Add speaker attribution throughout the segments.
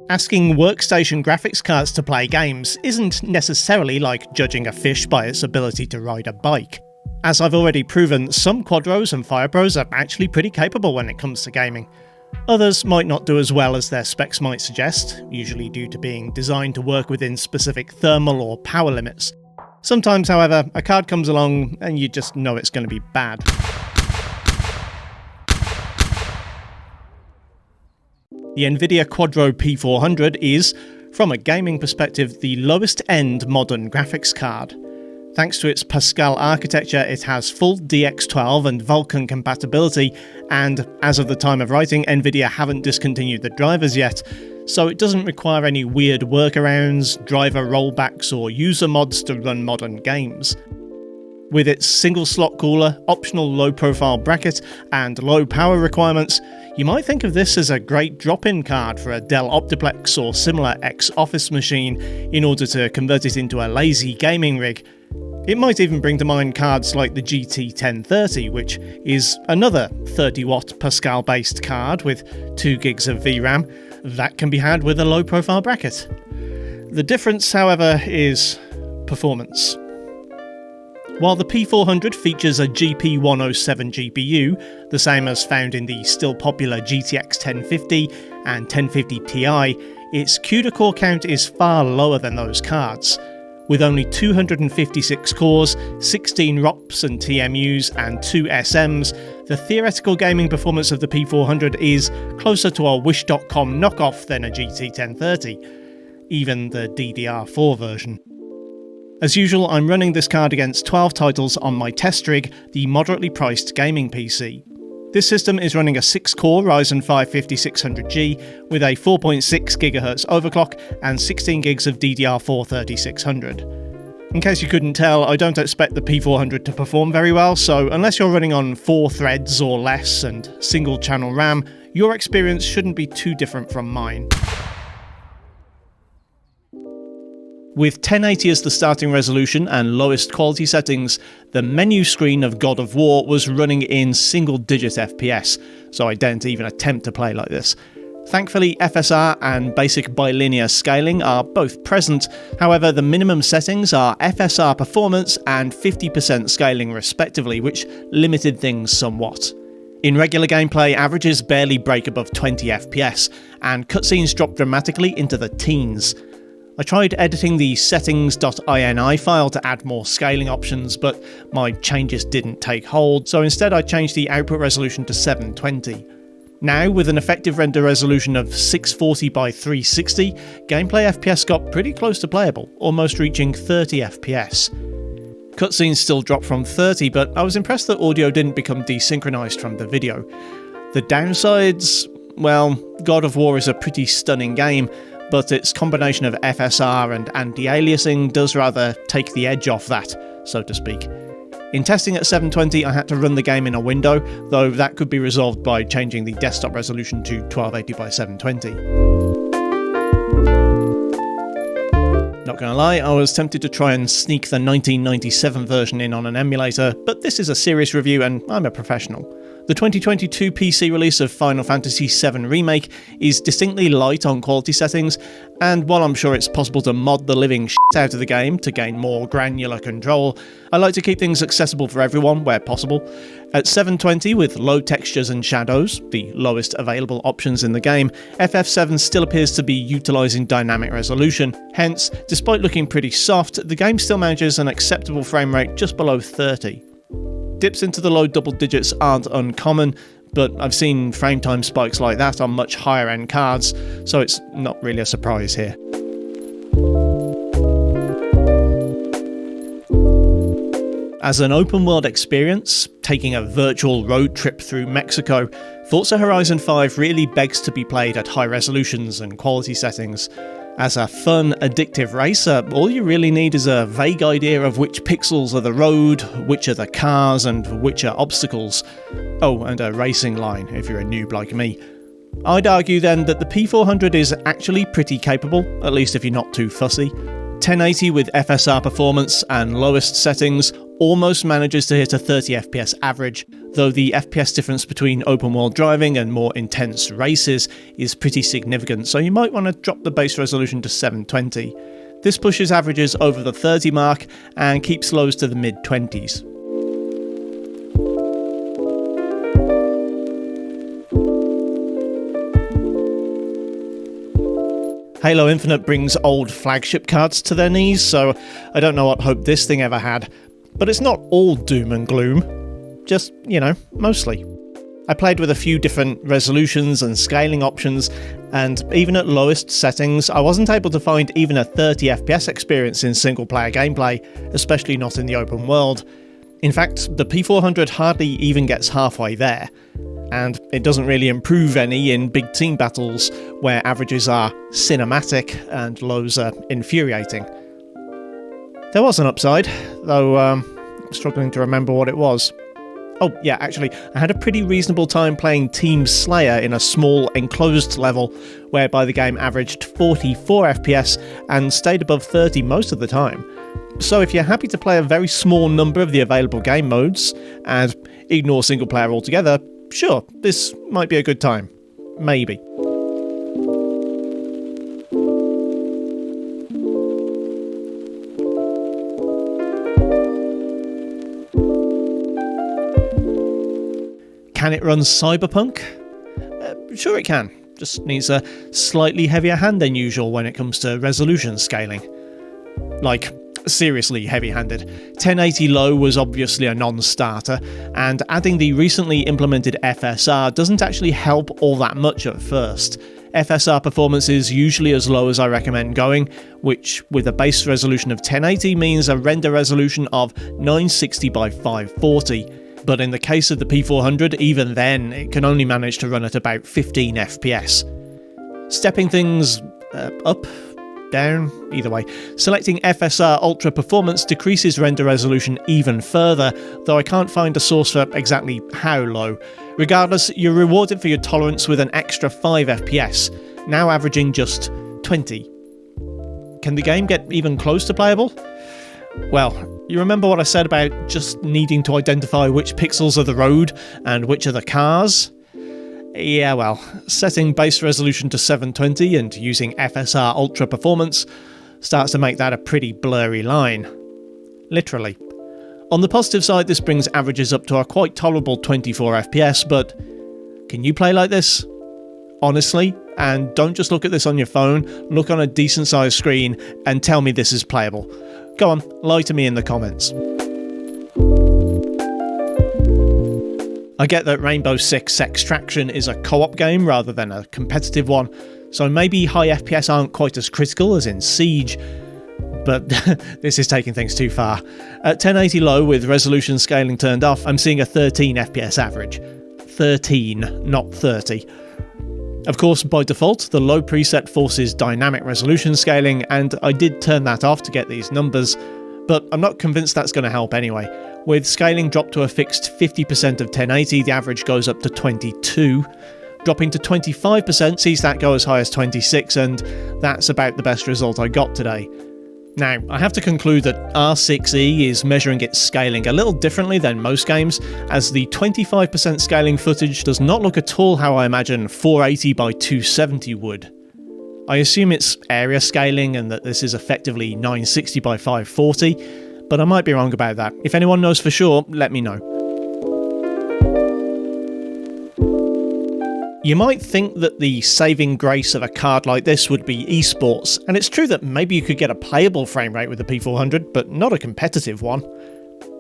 Speaker 1: Asking workstation graphics cards to play games isn't necessarily like judging a fish by its ability to ride a bike. As I've already proven, some Quadros and FirePros are actually pretty capable when it comes to gaming. Others might not do as well as their specs might suggest, usually due to being designed to work within specific thermal or power limits. Sometimes, however, a card comes along and you just know it's going to be bad. The Nvidia Quadro P400 is, from a gaming perspective, the lowest end modern graphics card. Thanks to its Pascal architecture, it has full DX12 and Vulkan compatibility, and as of the time of writing, Nvidia haven't discontinued the drivers yet, so it doesn't require any weird workarounds, driver rollbacks, or user mods to run modern games. With its single slot cooler, optional low profile bracket, and low power requirements, you might think of this as a great drop-in card for a Dell Optiplex or similar ex-office machine in order to convert it into a lazy gaming rig. It might even bring to mind cards like the GT 1030, which is another 30-watt Pascal-based card with 2 gigs of VRAM that can be had with a low-profile bracket. The difference, however, is performance. While the P400 features a GP107 GPU, the same as found in the still popular GTX 1050 and 1050 Ti, its CUDA core count is far lower than those cards. With only 256 cores, 16 ROPs and TMUs, and 2 SMs, the theoretical gaming performance of the P400 is closer to a Wish.com knockoff than a GT 1030, even the DDR4 version. As usual, I'm running this card against 12 titles on my test rig, the moderately priced gaming PC. This system is running a 6-core Ryzen 5 5600G with a 4.6 GHz overclock and 16 gigs of DDR4 3600. In case you couldn't tell, I don't expect the P400 to perform very well, so unless you're running on 4 threads or less and single channel RAM, your experience shouldn't be too different from mine. With 1080 as the starting resolution and lowest quality settings, the menu screen of God of War was running in single-digit FPS, so I didn't even attempt to play like this. Thankfully, FSR and basic bilinear scaling are both present, however the minimum settings are FSR performance and 50% scaling respectively, which limited things somewhat. In regular gameplay, averages barely break above 20 FPS, and cutscenes drop dramatically into the teens. I tried editing the settings.ini file to add more scaling options, but my changes didn't take hold, so instead I changed the output resolution to 720. Now, with an effective render resolution of 640 by 360, gameplay FPS got pretty close to playable, almost reaching 30 FPS. Cutscenes still dropped from 30, but I was impressed that audio didn't become desynchronized from the video. The downsides? Well, God of War is a pretty stunning game, but its combination of FSR and anti-aliasing does rather take the edge off that, so to speak. In testing at 720, I had to run the game in a window, though that could be resolved by changing the desktop resolution to 1280 by 720. Not gonna lie, I was tempted to try and sneak the 1997 version in on an emulator, but this is a serious review and I'm a professional. The 2022 PC release of Final Fantasy VII Remake is distinctly light on quality settings, and while I'm sure it's possible to mod the living shit out of the game to gain more granular control, I like to keep things accessible for everyone where possible. At 720 with low textures and shadows, the lowest available options in the game, FF7 still appears to be utilising dynamic resolution. Hence, despite looking pretty soft, the game still manages an acceptable frame rate just below 30. Dips into the low double digits aren't uncommon, but I've seen frame time spikes like that on much higher end cards, so it's not really a surprise here. As an open world experience, taking a virtual road trip through Mexico, Forza Horizon 5 really begs to be played at high resolutions and quality settings. As a fun, addictive racer, all you really need is a vague idea of which pixels are the road, which are the cars, and which are obstacles. Oh, and a racing line, if you're a noob like me. I'd argue then that the P400 is actually pretty capable, at least if you're not too fussy. 1080 with FSR performance and lowest settings almost manages to hit a 30 FPS average, though the FPS difference between open world driving and more intense races is pretty significant, so you might want to drop the base resolution to 720. This pushes averages over the 30 mark and keeps lows to the mid-20s. Halo Infinite brings old flagship cards to their knees, so I don't know what hope this thing ever had. But it's not all doom and gloom. Just, mostly. I played with a few different resolutions and scaling options, and even at lowest settings, I wasn't able to find even a 30 FPS experience in single-player gameplay, especially not in the open world. In fact, the P400 hardly even gets halfway there. And it doesn't really improve any in big team battles where averages are cinematic and lows are infuriating. There was an upside, though I'm struggling to remember what it was. Oh yeah, actually, I had a pretty reasonable time playing Team Slayer in a small enclosed level, whereby the game averaged 44 FPS and stayed above 30 most of the time. So if you're happy to play a very small number of the available game modes, and ignore single player altogether, sure, this might be a good time. Maybe. Can it run Cyberpunk? Sure it can. Just needs a slightly heavier hand than usual when it comes to resolution scaling. Like, seriously heavy-handed. 1080 low was obviously a non-starter, and adding the recently implemented FSR doesn't actually help all that much at first. FSR performance is usually as low as I recommend going, which with a base resolution of 1080 means a render resolution of 960 by 540. But in the case of the P400, even then, it can only manage to run at about 15 FPS. Stepping things up, down, either way. Selecting FSR Ultra Performance decreases render resolution even further, though I can't find a source for exactly how low. Regardless, you're rewarded for your tolerance with an extra 5 FPS, now averaging just 20. Can the game get even close to playable? Well, you remember what I said about just needing to identify which pixels are the road and which are the cars? Yeah, well, setting base resolution to 720 and using FSR Ultra Performance starts to make that a pretty blurry line. Literally. On the positive side, this brings averages up to a quite tolerable 24 FPS, but can you play like this? Honestly, and don't just look at this on your phone, look on a decent sized screen and tell me this is playable. Go on, lie to me in the comments. I get that Rainbow Six Extraction is a co-op game rather than a competitive one, so maybe high FPS aren't quite as critical as in Siege, but this is taking things too far. At 1080 low with resolution scaling turned off, I'm seeing a 13 FPS average. 13, not 30. Of course, by default, the low preset forces dynamic resolution scaling, and I did turn that off to get these numbers, but I'm not convinced that's going to help anyway. With scaling dropped to a fixed 50% of 1080, the average goes up to 22. Dropping to 25% sees that go as high as 26, and that's about the best result I got today. Now, I have to conclude that R6E is measuring its scaling a little differently than most games, as the 25% scaling footage does not look at all how I imagine 480 by 270 would. I assume it's area scaling and that this is effectively 960 by 540, but I might be wrong about that. If anyone knows for sure, let me know. You might think that the saving grace of a card like this would be esports, and it's true that maybe you could get a playable frame rate with the P400, but not a competitive one.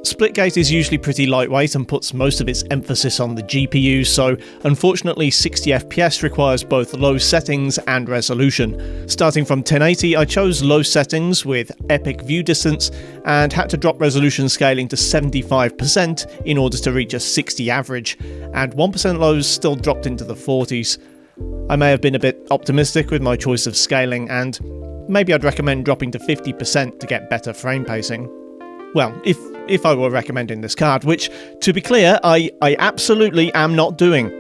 Speaker 1: Splitgate is usually pretty lightweight and puts most of its emphasis on the GPU, so unfortunately 60 FPS requires both low settings and resolution. Starting from 1080, I chose low settings with epic view distance and had to drop resolution scaling to 75% in order to reach a 60 average, and 1% lows still dropped into the 40s. I may have been a bit optimistic with my choice of scaling, and maybe I'd recommend dropping to 50% to get better frame pacing. Well, if I were recommending this card, which, to be clear, I absolutely am not doing.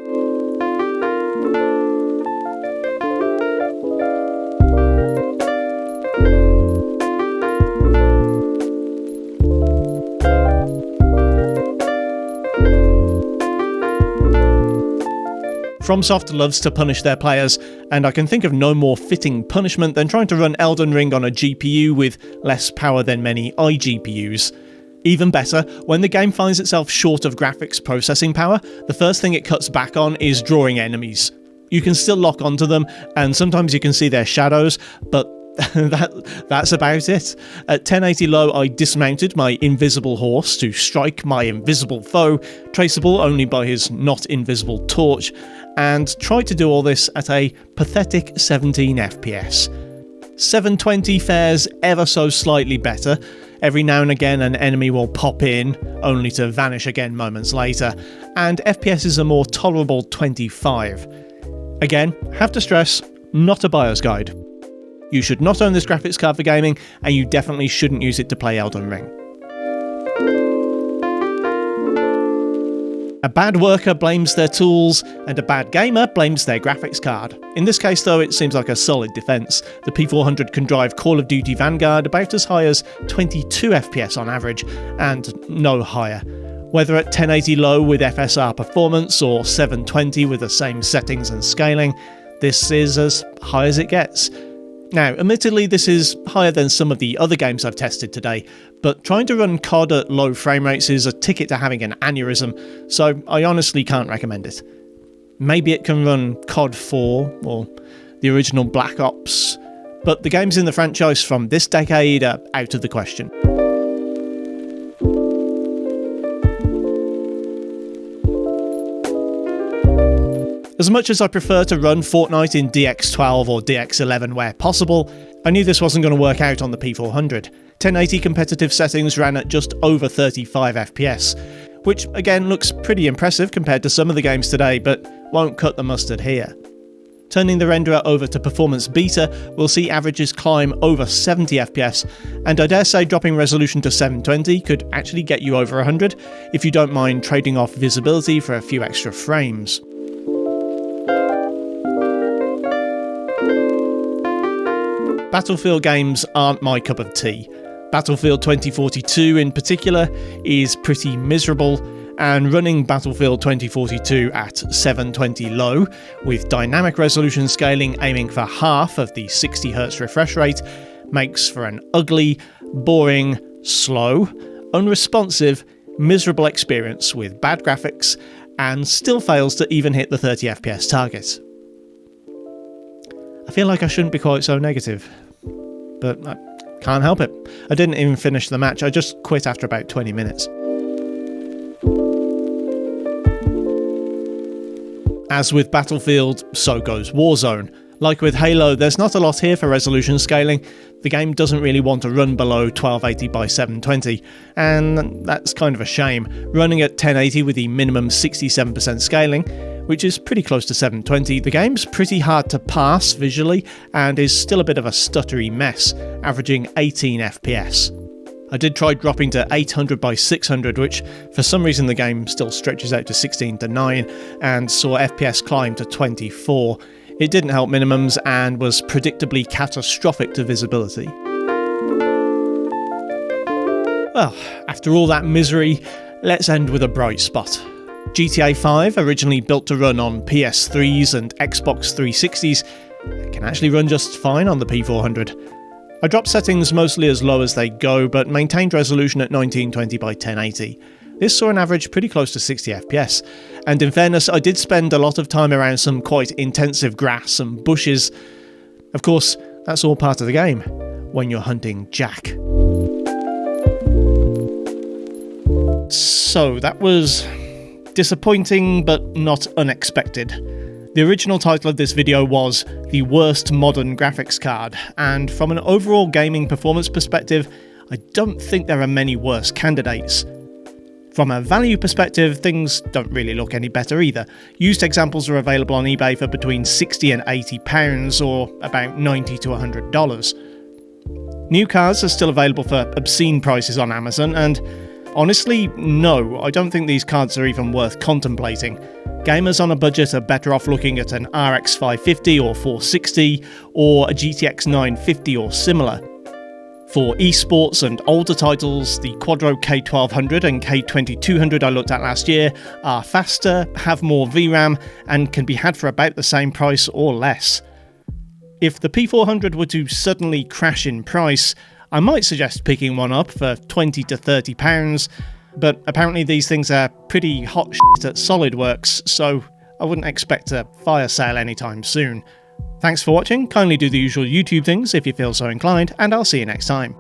Speaker 1: FromSoft loves to punish their players, and I can think of no more fitting punishment than trying to run Elden Ring on a GPU with less power than many iGPUs. Even better, when the game finds itself short of graphics processing power, the first thing it cuts back on is drawing enemies. You can still lock onto them, and sometimes you can see their shadows, but that's about it. At 1080 low, I dismounted my invisible horse to strike my invisible foe, traceable only by his not invisible torch, and tried to do all this at a pathetic 17 FPS. 720 fares ever so slightly better. Every now and again an enemy will pop in, only to vanish again moments later, and FPS is a more tolerable 25. Again, have to stress, not a buyer's guide. You should not own this graphics card for gaming, and you definitely shouldn't use it to play Elden Ring. A bad worker blames their tools, and a bad gamer blames their graphics card. In this case though, it seems like a solid defense. The P400 can drive Call of Duty Vanguard about as high as 22 FPS on average, and no higher. Whether at 1080 low with FSR performance, or 720 with the same settings and scaling, this is as high as it gets. Now, admittedly, this is higher than some of the other games I've tested today, but trying to run COD at low frame rates is a ticket to having an aneurysm, so I honestly can't recommend it. Maybe it can run COD 4 or the original Black Ops, but the games in the franchise from this decade are out of the question. As much as I prefer to run Fortnite in DX12 or DX11 where possible, I knew this wasn't going to work out on the P400. 1080 competitive settings ran at just over 35 FPS, which again looks pretty impressive compared to some of the games today, but won't cut the mustard here. Turning the renderer over to Performance Beta, we'll see averages climb over 70 FPS, and I dare say dropping resolution to 720 could actually get you over 100 if you don't mind trading off visibility for a few extra frames. Battlefield games aren't my cup of tea. Battlefield 2042 in particular is pretty miserable, and running Battlefield 2042 at 720 low, with dynamic resolution scaling aiming for half of the 60Hz refresh rate, makes for an ugly, boring, slow, unresponsive, miserable experience with bad graphics, and still fails to even hit the 30 FPS target. I feel like I shouldn't be quite so negative, but I can't help it. I didn't even finish the match, I just quit after about 20 minutes. As with Battlefield, so goes Warzone. Like with Halo, there's not a lot here for resolution scaling. The game doesn't really want to run below 1280 by 720, and that's kind of a shame. Running at 1080 with the minimum 67% scaling, which is pretty close to 720, the game's pretty hard to pass visually and is still a bit of a stuttery mess, averaging 18 FPS. I did try dropping to 800 by 600, which for some reason the game still stretches out to 16:9, and saw FPS climb to 24. It didn't help minimums and was predictably catastrophic to visibility. Well, after all that misery, let's end with a bright spot. GTA 5, originally built to run on PS3s and Xbox 360s, can actually run just fine on the P400. I dropped settings mostly as low as they go, but maintained resolution at 1920 by 1080. This saw an average pretty close to 60 FPS, and in fairness, I did spend a lot of time around some quite intensive grass and bushes. Of course, that's all part of the game, when you're hunting Jack. So that was disappointing, but not unexpected. The original title of this video was The Worst Modern Graphics Card, and from an overall gaming performance perspective, I don't think there are many worse candidates. From a value perspective, things don't really look any better either. Used examples are available on eBay for between £60 and £80, or about $90 to $100. New cards are still available for obscene prices on Amazon, and honestly, no, I don't think these cards are even worth contemplating. Gamers on a budget are better off looking at an RX 550 or 460, or a GTX 950 or similar. For esports and older titles, the Quadro K1200 and K2200 I looked at last year are faster, have more VRAM, and can be had for about the same price or less. If the P400 were to suddenly crash in price, I might suggest picking one up for £20 to £30, but apparently these things are pretty hot shit at SolidWorks, so I wouldn't expect a fire sale anytime soon. Thanks for watching, kindly do the usual YouTube things if you feel so inclined, and I'll see you next time.